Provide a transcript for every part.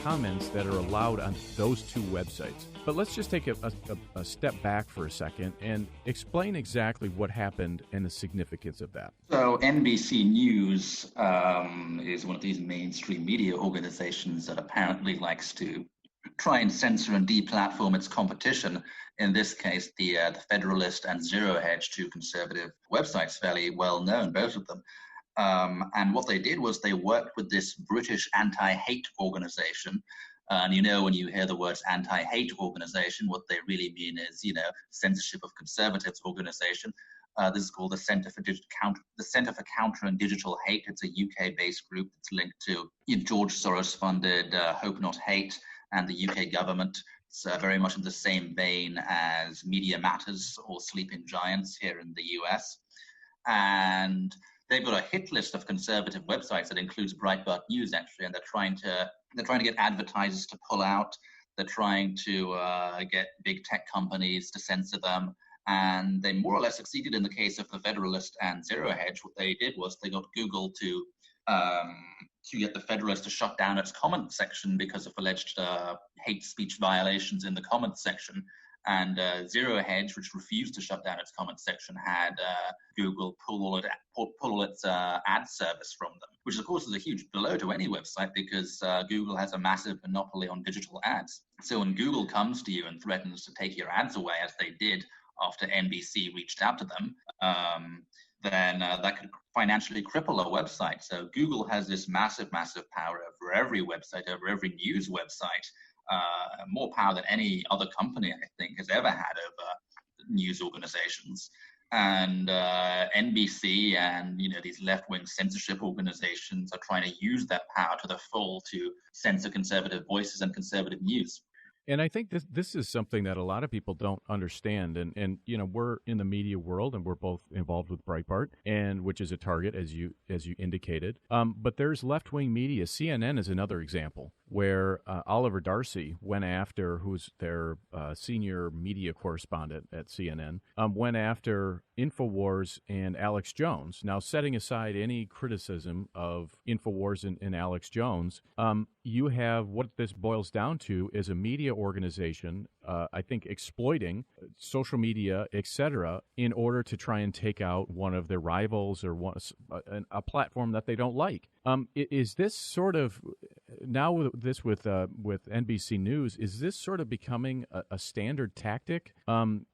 comments that are allowed on those two websites. But let's just take a step back for a second and explain exactly what happened and the significance of that. So NBC News is one of these mainstream media organizations that apparently likes to try and censor and deplatform its competition. In this case, the Federalist and Zero Hedge, two conservative websites, fairly well known, both of them. And what they did was they worked with this British anti-hate organization. And when you hear the words anti-hate organization, what they really mean is, censorship of conservatives organization. This is called the Center for Countering Digital Hate. It's a UK-based group that's linked to George Soros-funded Hope Not Hate and the UK government. It's very much in the same vein as Media Matters or Sleeping Giants here in the US. And they've got a hit list of conservative websites that includes Breitbart News, actually, and they're trying to get advertisers to pull out. They're trying to get big tech companies to censor them, and they more or less succeeded in the case of the Federalist and Zero Hedge. What they did was they got Google to get the Federalist to shut down its comment section because of alleged hate speech violations in the comment section. And Zero Hedge, which refused to shut down its comment section, had Google pull all its ad service from them, which of course is a huge blow to any website because Google has a massive monopoly on digital ads. So when Google comes to you and threatens to take your ads away, as they did after NBC reached out to them, then that could financially cripple a website. So Google has this massive, massive power over every website, over every news website. More power than any other company, I think, has ever had over news organizations. And NBC and these left-wing censorship organizations are trying to use that power to the full to censor conservative voices and conservative news. And I think this is something that a lot of people don't understand. And we're in the media world, and we're both involved with Breitbart, and which is a target, as you indicated. But there's left-wing media. CNN is another example where Oliver Darcy went after, who's their senior media correspondent at CNN, went after InfoWars and Alex Jones. Now, setting aside any criticism of InfoWars and Alex Jones, you have what this boils down to is a media organization, I think, exploiting social media, etc., in order to try and take out one of their rivals or a platform that they don't like. Is this sort of now with NBC News? Is this sort of becoming a standard tactic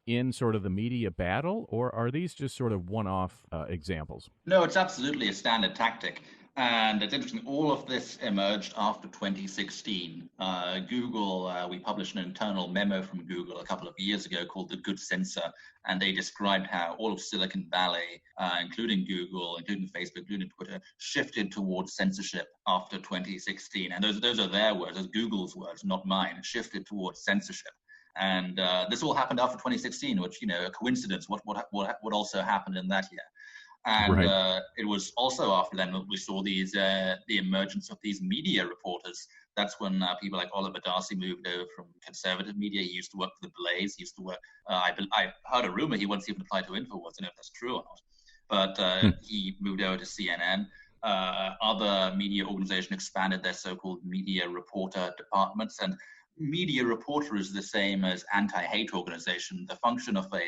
in sort of the media battle, or are these just sort of one-off examples? No, it's absolutely a standard tactic. And it's interesting, all of this emerged after 2016. Google, we published an internal memo from Google a couple of years ago called The Good Censor, and they described how all of Silicon Valley, including Google, including Facebook, including Twitter, shifted towards censorship after 2016. And those are their words, those are Google's words, not mine, shifted towards censorship. And this all happened after 2016, which, a coincidence, what also happened in that year. And right. It was also after then that we saw the emergence of these media reporters. That's when people like Oliver Darcy moved over from conservative media. He used to work for The Blaze. He used to work, I heard a rumor he once even applied to InfoWars. I don't know if that's true or not. But he moved over to CNN. Other media organizations expanded their so-called media reporter departments. And media reporter is the same as anti-hate organization. The function of a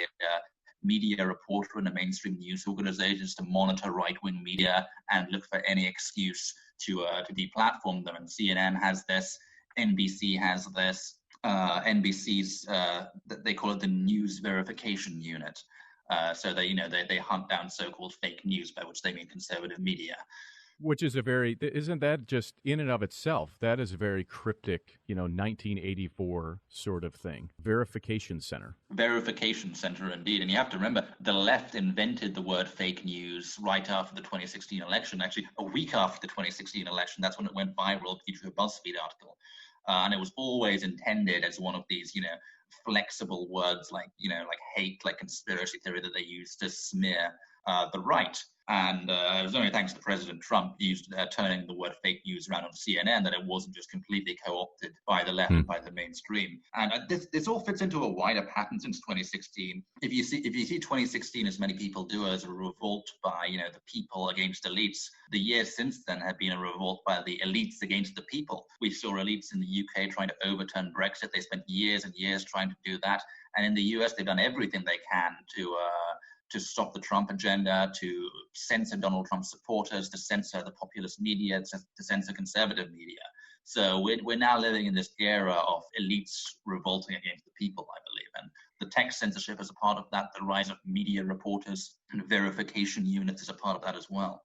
media reporter in a mainstream news organization is to monitor right-wing media and look for any excuse to deplatform them. And CNN has this, NBC has this, NBC's they call it the News Verification Unit. So they hunt down so-called fake news, by which they mean conservative media. Which is isn't that just in and of itself, that is a very cryptic, 1984 sort of thing. Verification center. Verification center, indeed. And you have to remember, the left invented the word fake news right after the 2016 election. Actually, a week after the 2016 election, that's when it went viral due to a BuzzFeed article. And it was always intended as one of these, flexible words like hate, like conspiracy theory that they use to smear the right. And it was only thanks to President Trump used turning the word fake news around on CNN that it wasn't just completely co-opted by the left and by the mainstream. And this all fits into a wider pattern since 2016. If you see 2016, as many people do, as a revolt by the people against elites, the years since then have been a revolt by the elites against the people. We saw elites in the UK trying to overturn Brexit. They spent years and years trying to do that. And in the US, they've done everything they can to stop the Trump agenda, to censor Donald Trump supporters, to censor the populist media, to censor conservative media. So we're now living in this era of elites revolting against the people, I believe. And the tech censorship is a part of that. The rise of media reporters and verification units is a part of that as well.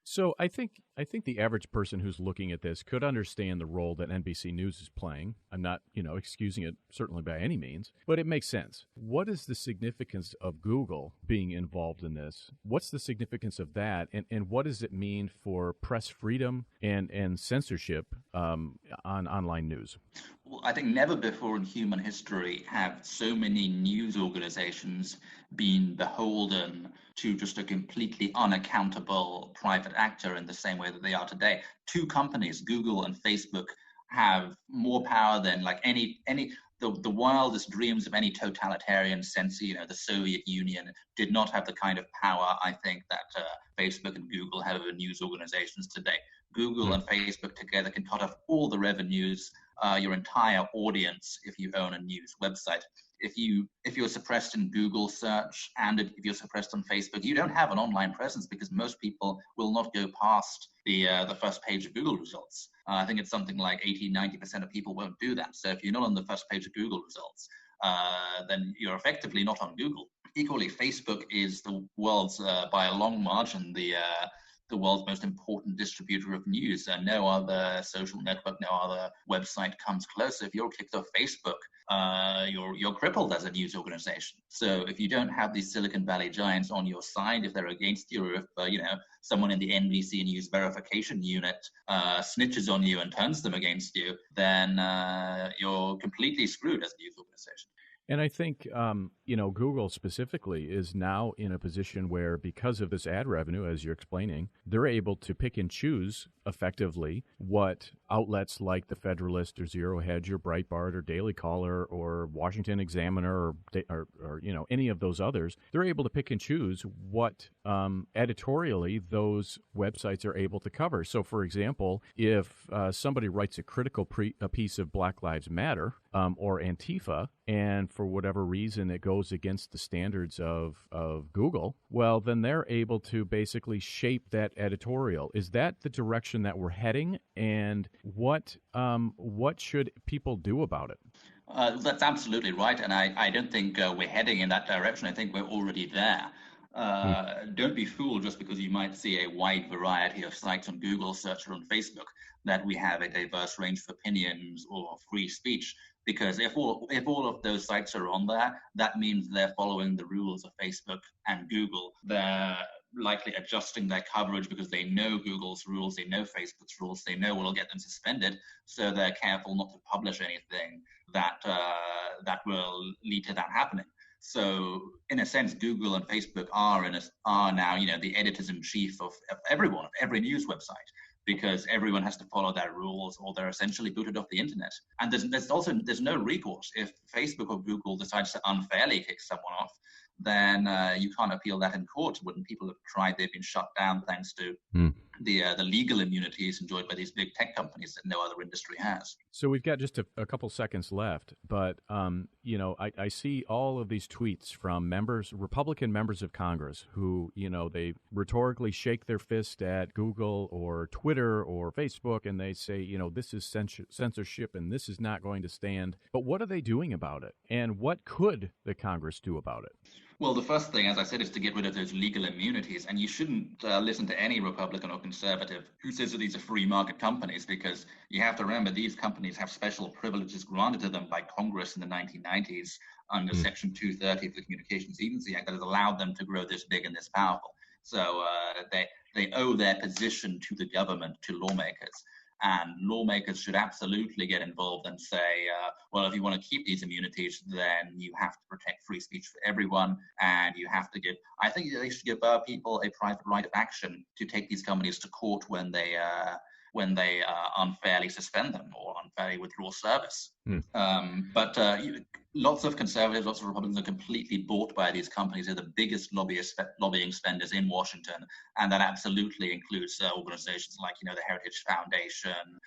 So I think the average person who's looking at this could understand the role that NBC News is playing. I'm not, excusing it certainly by any means, but it makes sense. What is the significance of Google being involved in this? What's the significance of that, and what does it mean for press freedom and censorship on online news? Well, I think never before in human history have so many news organizations been beholden to just a completely unaccountable private actor in the same way that they are today. Two companies, Google and Facebook, have more power than like the wildest dreams of any totalitarian censor. The Soviet Union did not have the kind of power, I think, that Facebook and Google have over news organizations today. Google and Facebook together can cut off all the revenues, your entire audience, if you own a news website. If you're suppressed in Google search and if you're suppressed on Facebook, you don't have an online presence because most people will not go past the first page of Google results. I think it's something like 80-90% of people won't do that. So if you're not on the first page of Google results, then you're effectively not on Google. Equally, Facebook is the world's, by a long margin, the world's most important distributor of news. No other social network, no other website comes close. If you're kicked off Facebook, you're crippled as a news organization. So if you don't have these Silicon Valley giants on your side, if they're against you, or if someone in the NBC News verification unit snitches on you and turns them against you, then you're completely screwed as a news organization. And I think, Google specifically is now in a position where, because of this ad revenue, as you're explaining, they're able to pick and choose effectively what outlets like the Federalist or Zero Hedge or Breitbart or Daily Caller or Washington Examiner or any of those others, they're able to pick and choose what editorially those websites are able to cover. So, for example, if somebody writes a critical piece of Black Lives Matter or Antifa, and for whatever reason it goes against the standards of Google, well, then they're able to basically shape that editorial. Is that the direction that we're heading? And what should people do about it? That's absolutely right. And I don't think we're heading in that direction. I think we're already there. Don't be fooled just because you might see a wide variety of sites on Google search or on Facebook that we have a diverse range of opinions or free speech. Because if all of those sites are on there, that means they're following the rules of Facebook and Google. They're likely adjusting their coverage because they know Google's rules, they know Facebook's rules, they know what will get them suspended. So they're careful not to publish anything that will lead to that happening. So in a sense, Google and Facebook are now the editors in chief of everyone, of every news website, because everyone has to follow their rules or they're essentially booted off the internet. And there's no recourse. If Facebook or Google decides to unfairly kick someone off, then you can't appeal that in court. When people have tried, they've been shut down thanks to the legal immunities enjoyed by these big tech companies that no other industry has. So we've got just a couple seconds left, but I see all of these tweets from Republican members of Congress who, they rhetorically shake their fist at Google or Twitter or Facebook, and they say, this is censorship and this is not going to stand. But what are they doing about it? And what could the Congress do about it? Well, the first thing, as I said, is to get rid of those legal immunities. And you shouldn't listen to any Republican or conservative who says that these are free market companies, because you have to remember these companies have special privileges granted to them by Congress in the 1990s under Section 230 of the Communications Decency Act that has allowed them to grow this big and this powerful. So they owe their position to the government, to lawmakers. And lawmakers should absolutely get involved and say, well, if you want to keep these immunities, then you have to protect free speech for everyone. And you have to I think they should give people a private right of action to take these companies to court when they unfairly suspend them or unfairly withdraw service. But lots of conservatives, lots of Republicans are completely bought by these companies. They're the biggest lobbying spenders in Washington, and that absolutely includes organizations like, the Heritage Foundation,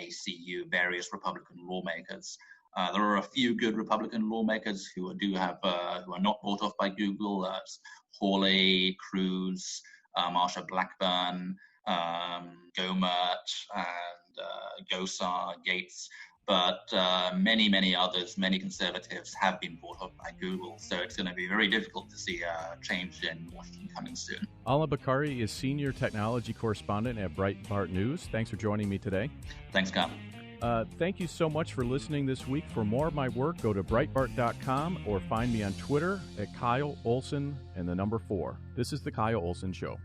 ACU, various Republican lawmakers. There are a few good Republican lawmakers who are not bought off by Google. Hawley, Cruz, Marsha Blackburn, Gohmert, and Gosar, Gates. But many others, many conservatives have been bought up by Google. So it's going to be very difficult to see a change in Washington coming soon. Allum Bokhari is Senior Technology Correspondent at Breitbart News. Thanks for joining me today. Thanks, Scott. Thank you so much for listening this week. For more of my work, go to Breitbart.com or find me on Twitter at Kyle Olson and the number 4. This is The Kyle Olson Show.